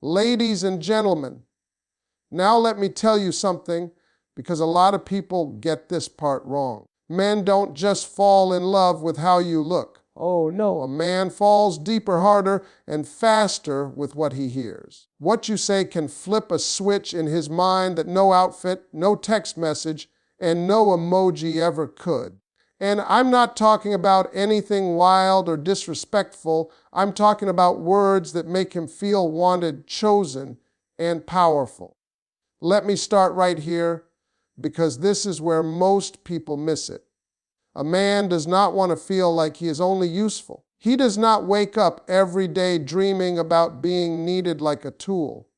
Ladies and gentlemen, now let me tell you something, because a lot of people get this part wrong. Men don't just fall in love with how you look. Oh no, a man falls deeper, harder, and faster with what he hears. What you say can flip a switch in his mind that no outfit, no text message, and no emoji ever could. And I'm not talking about anything wild or disrespectful. I'm talking about words that make him feel wanted, chosen, and powerful. Let me start right here, because this is where most people miss it. A man does not want to feel like he is only useful. He does not wake up every day dreaming about being needed like a tool.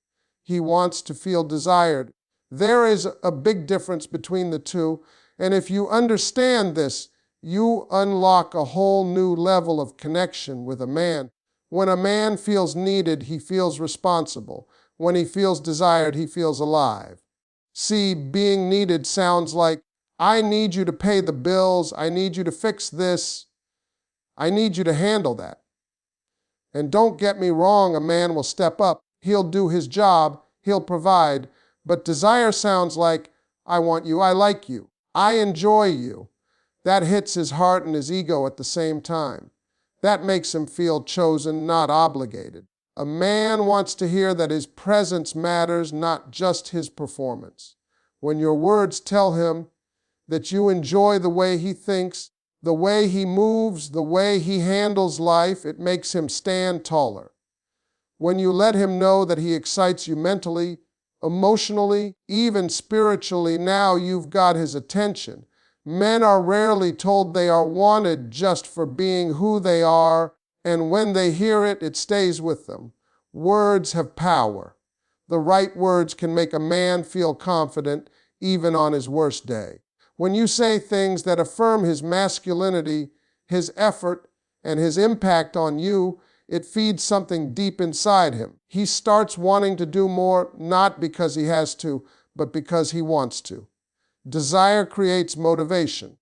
He wants to feel desired. There is a big difference between the two, and if you understand this, you unlock a whole new level of connection with a man. When a man feels needed, he feels responsible. When he feels desired, he feels alive. See, being needed sounds like, I need you to pay the bills, I need you to fix this, I need you to handle that. And don't get me wrong, a man will step up, he'll do his job, he'll provide, but desire sounds like, I want you, I like you, I enjoy you. That hits his heart and his ego at the same time. That makes him feel chosen, not obligated. A man wants to hear that his presence matters, not just his performance. When your words tell him that you enjoy the way he thinks, the way he moves, the way he handles life, it makes him stand taller. When you let him know that he excites you mentally, emotionally, even spiritually, now you've got his attention. Men are rarely told they are wanted just for being who they are, and when they hear it, it stays with them. Words have power. The right words can make a man feel confident even on his worst day. When you say things that affirm his masculinity, his effort, and his impact on you, it feeds something deep inside him. He starts wanting to do more, not because he has to, but because he wants to. Desire creates motivation.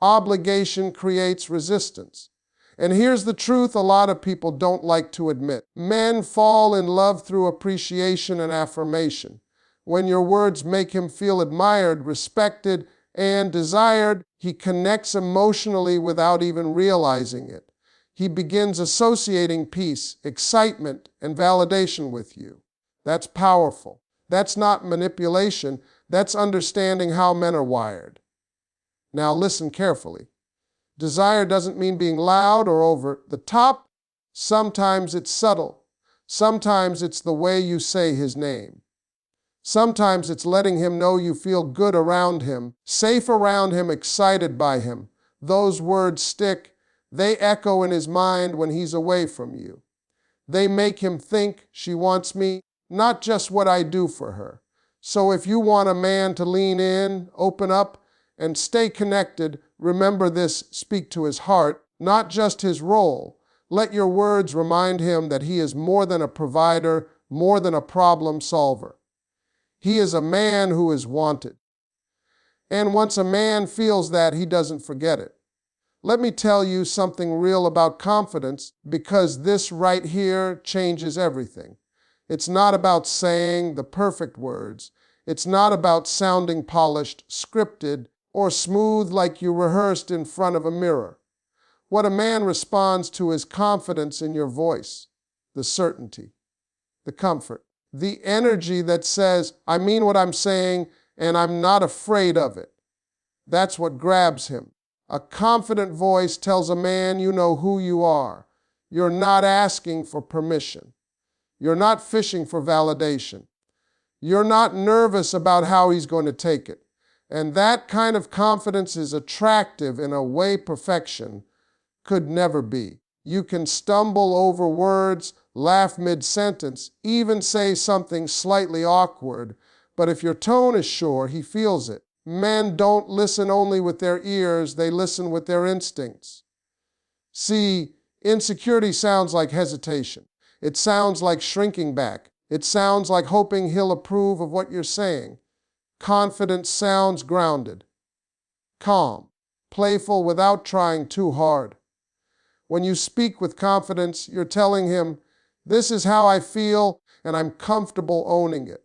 Obligation creates resistance. And here's the truth a lot of people don't like to admit. Men fall in love through appreciation and affirmation. When your words make him feel admired, respected, and desired, he connects emotionally without even realizing it. He begins associating peace, excitement, and validation with you. That's powerful. That's not manipulation. That's understanding how men are wired. Now listen carefully. Desire doesn't mean being loud or over the top. Sometimes it's subtle. Sometimes it's the way you say his name. Sometimes it's letting him know you feel good around him, safe around him, excited by him. Those words stick. They echo in his mind when he's away from you. They make him think, she wants me, not just what I do for her. So if you want a man to lean in, open up, and stay connected, remember this, speak to his heart, not just his role. Let your words remind him that he is more than a provider, more than a problem solver. He is a man who is wanted. And once a man feels that, he doesn't forget it. Let me tell you something real about confidence, because this right here changes everything. It's not about saying the perfect words. It's not about sounding polished, scripted, or smooth like you rehearsed in front of a mirror. What a man responds to is confidence in your voice, the certainty, the comfort, the energy that says, I mean what I'm saying, and I'm not afraid of it. That's what grabs him. A confident voice tells a man you know who you are. You're not asking for permission. You're not fishing for validation. You're not nervous about how he's going to take it. And that kind of confidence is attractive in a way perfection could never be. You can stumble over words, laugh mid-sentence, even say something slightly awkward, but if your tone is sure, he feels it. Men don't listen only with their ears, they listen with their instincts. See, insecurity sounds like hesitation. It sounds like shrinking back. It sounds like hoping he'll approve of what you're saying. Confidence sounds grounded, calm, playful without trying too hard. When you speak with confidence, you're telling him, this is how I feel, and I'm comfortable owning it.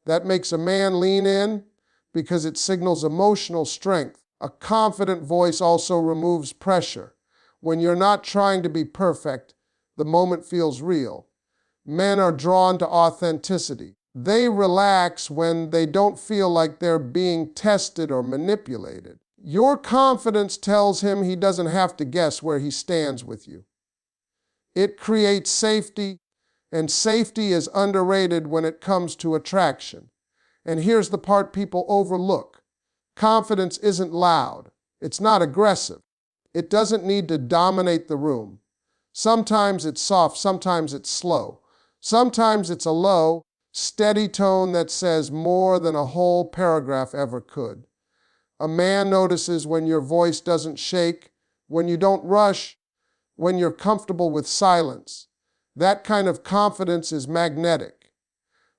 That makes a man lean in because it signals emotional strength. A confident voice also removes pressure. When you're not trying to be perfect, the moment feels real. Men are drawn to authenticity. They relax when they don't feel like they're being tested or manipulated. Your confidence tells him he doesn't have to guess where he stands with you. It creates safety, and safety is underrated when it comes to attraction. And here's the part people overlook. Confidence isn't loud. It's not aggressive. It doesn't need to dominate the room. Sometimes it's soft, sometimes it's slow. Sometimes it's a low, steady tone that says more than a whole paragraph ever could. A man notices when your voice doesn't shake, when you don't rush, when you're comfortable with silence. That kind of confidence is magnetic.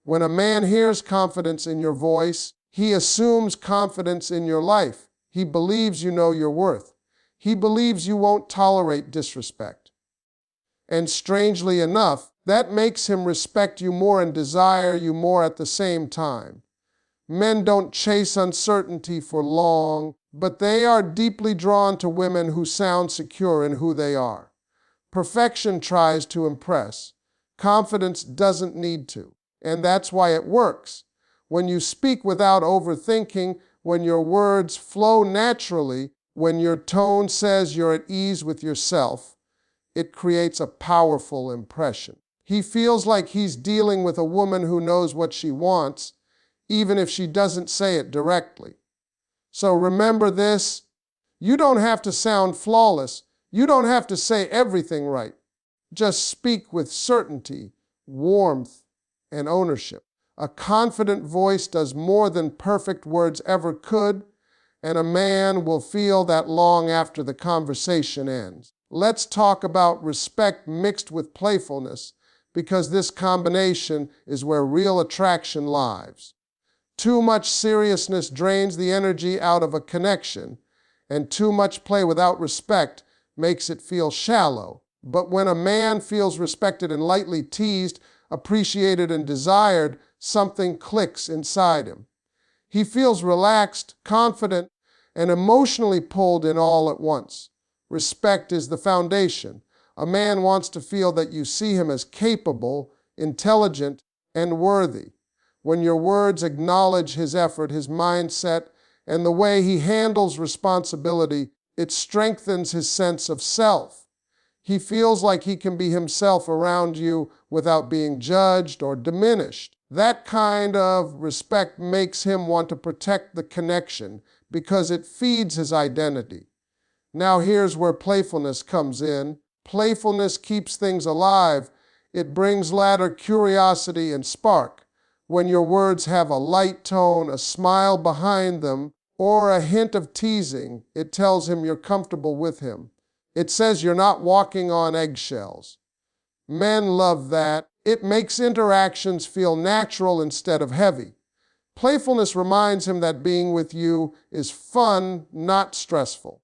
When a man hears confidence in your voice, he assumes confidence in your life. He believes you know your worth. He believes you won't tolerate disrespect. And strangely enough, that makes him respect you more and desire you more at the same time. Men don't chase uncertainty for long, but they are deeply drawn to women who sound secure in who they are. Perfection tries to impress. Confidence doesn't need to. And that's why it works. When you speak without overthinking, when your words flow naturally, when your tone says you're at ease with yourself, it creates a powerful impression. He feels like he's dealing with a woman who knows what she wants, even if she doesn't say it directly. So remember this, you don't have to sound flawless. You don't have to say everything right. Just speak with certainty, warmth, and ownership. A confident voice does more than perfect words ever could, and a man will feel that long after the conversation ends. Let's talk about respect mixed with playfulness, because this combination is where real attraction lies. Too much seriousness drains the energy out of a connection, and too much play without respect makes it feel shallow. But when a man feels respected and lightly teased, appreciated and desired, something clicks inside him. He feels relaxed, confident, and emotionally pulled in all at once. Respect is the foundation. A man wants to feel that you see him as capable, intelligent, and worthy. When your words acknowledge his effort, his mindset, and the way he handles responsibility, it strengthens his sense of self. He feels like he can be himself around you without being judged or diminished. That kind of respect makes him want to protect the connection because it feeds his identity. Now here's where playfulness comes in. Playfulness keeps things alive. It brings laughter, curiosity, and spark. When your words have a light tone, a smile behind them, or a hint of teasing, it tells him you're comfortable with him. It says you're not walking on eggshells. Men love that. It makes interactions feel natural instead of heavy. Playfulness reminds him that being with you is fun, not stressful.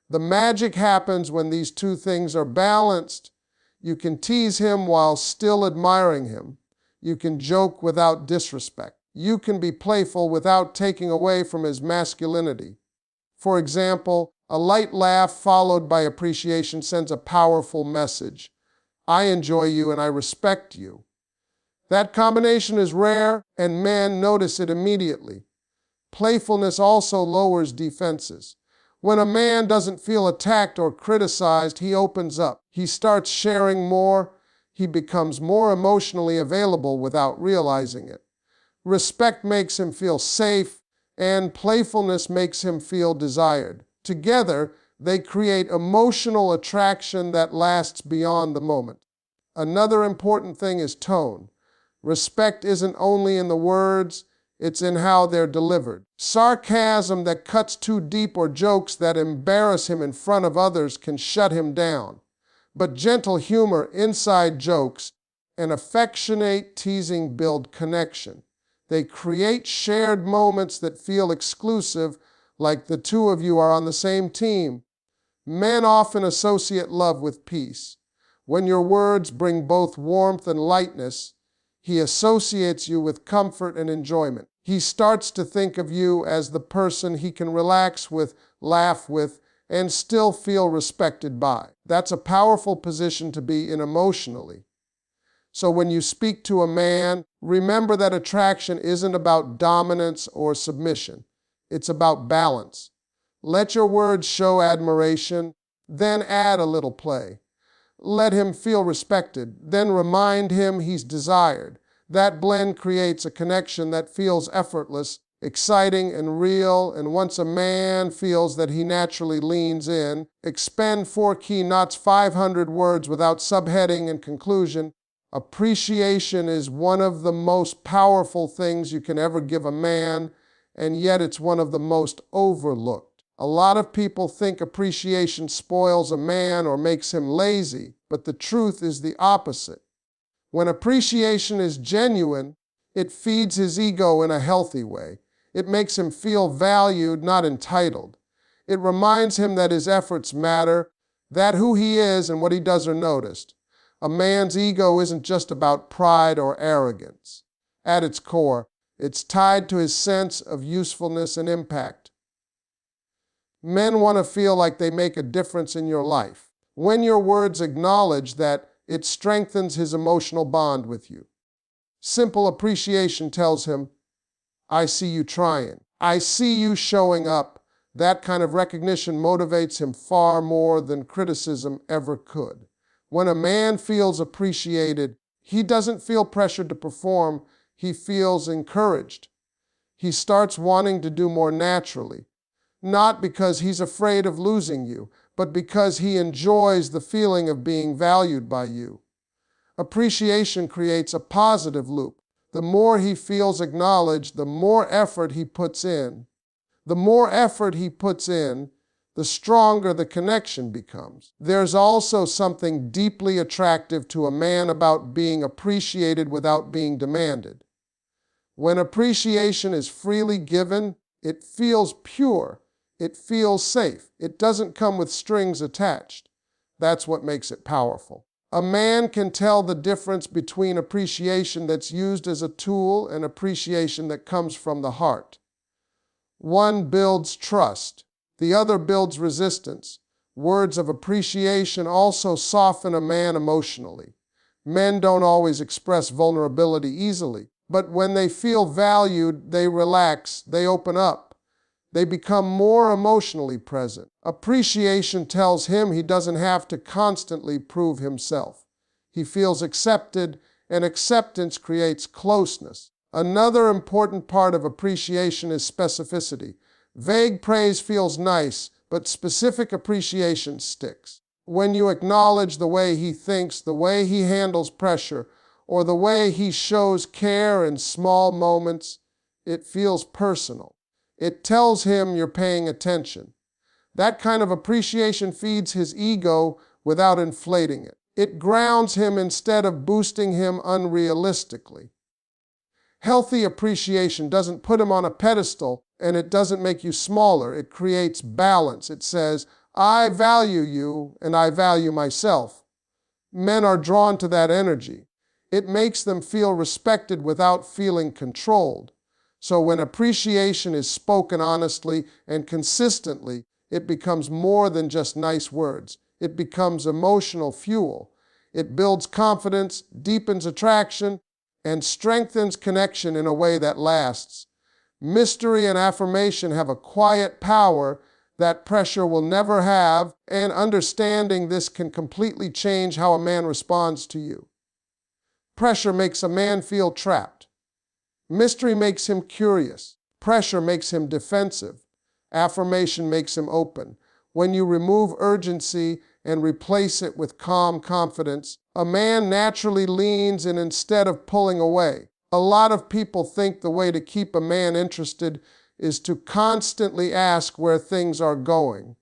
The magic happens when these two things are balanced. You can tease him while still admiring him. You can joke without disrespect. You can be playful without taking away from his masculinity. For example, a light laugh followed by appreciation sends a powerful message. I enjoy you and I respect you. That combination is rare, and men notice it immediately. Playfulness also lowers defenses. When a man doesn't feel attacked or criticized, he opens up. He starts sharing more. He becomes more emotionally available without realizing it. Respect makes him feel safe, and playfulness makes him feel desired. Together, they create emotional attraction that lasts beyond the moment. Another important thing is tone. Respect isn't only in the words, it's in how they're delivered. Sarcasm that cuts too deep or jokes that embarrass him in front of others can shut him down. But gentle humor, inside jokes, and affectionate teasing build connection. They create shared moments that feel exclusive, like the two of you are on the same team. Men often associate love with peace. When your words bring both warmth and lightness, He associates you with comfort and enjoyment. He starts to think of you as the person he can relax with, laugh with, and still feel respected by. That's a powerful position to be in emotionally. So when you speak to a man, remember that attraction isn't about dominance or submission. It's about balance. Let your words show admiration, then add a little play. Let him feel respected, then remind him he's desired. That blend creates a connection that feels effortless, exciting, and real, and once a man feels that he naturally leans in, expend 4 key knots, 500 words without subheading and conclusion. Appreciation is one of the most powerful things you can ever give a man, and yet it's one of the most overlooked. A lot of people think appreciation spoils a man or makes him lazy, but the truth is the opposite. When appreciation is genuine, it feeds his ego in a healthy way. It makes him feel valued, not entitled. It reminds him that his efforts matter, that who he is and what he does are noticed. A man's ego isn't just about pride or arrogance. At its core, it's tied to his sense of usefulness and impact. Men want to feel like they make a difference in your life. When your words acknowledge that, it strengthens his emotional bond with you. Simple appreciation tells him, I see you trying. I see you showing up. That kind of recognition motivates him far more than criticism ever could. When a man feels appreciated, he doesn't feel pressured to perform. He feels encouraged. He starts wanting to do more naturally, not because he's afraid of losing you, but because he enjoys the feeling of being valued by you. Appreciation creates a positive loop. The more he feels acknowledged, the more effort he puts in. The more effort he puts in, the stronger the connection becomes. There's also something deeply attractive to a man about being appreciated without being demanded. When appreciation is freely given, it feels pure. It feels safe. It doesn't come with strings attached. That's what makes it powerful. A man can tell the difference between appreciation that's used as a tool and appreciation that comes from the heart. One builds trust. The other builds resistance. Words of appreciation also soften a man emotionally. Men don't always express vulnerability easily, but when they feel valued, they relax, they open up. They become more emotionally present. Appreciation tells him he doesn't have to constantly prove himself. He feels accepted, and acceptance creates closeness. Another important part of appreciation is specificity. Vague praise feels nice, but specific appreciation sticks. When you acknowledge the way he thinks, the way he handles pressure, or the way he shows care in small moments, it feels personal. It tells him you're paying attention. That kind of appreciation feeds his ego without inflating it. It grounds him instead of boosting him unrealistically. Healthy appreciation doesn't put him on a pedestal, and it doesn't make you smaller. It creates balance. It says, I value you and I value myself. Men are drawn to that energy. It makes them feel respected without feeling controlled. So when appreciation is spoken honestly and consistently, it becomes more than just nice words. It becomes emotional fuel. It builds confidence, deepens attraction, and strengthens connection in a way that lasts. Mystery and affirmation have a quiet power that pressure will never have, and understanding this can completely change how a man responds to you. Pressure makes a man feel trapped. Mystery makes him curious. Pressure makes him defensive. Affirmation makes him open. When you remove urgency and replace it with calm confidence, a man naturally leans in instead of pulling away. A lot of people think the way to keep a man interested is to constantly ask where things are going,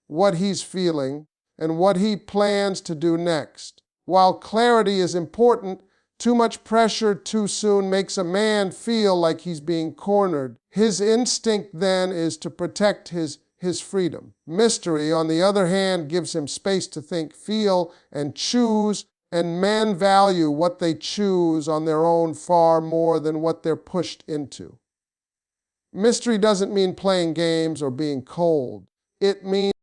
what he's feeling, and what he plans to do next. While clarity is important, too much pressure too soon makes a man feel like he's being cornered. His instinct then is to protect his freedom. Mystery, on the other hand, gives him space to think, feel, and choose, And men value what they choose on their own far more than what they're pushed into. Mystery doesn't mean playing games or being cold. It means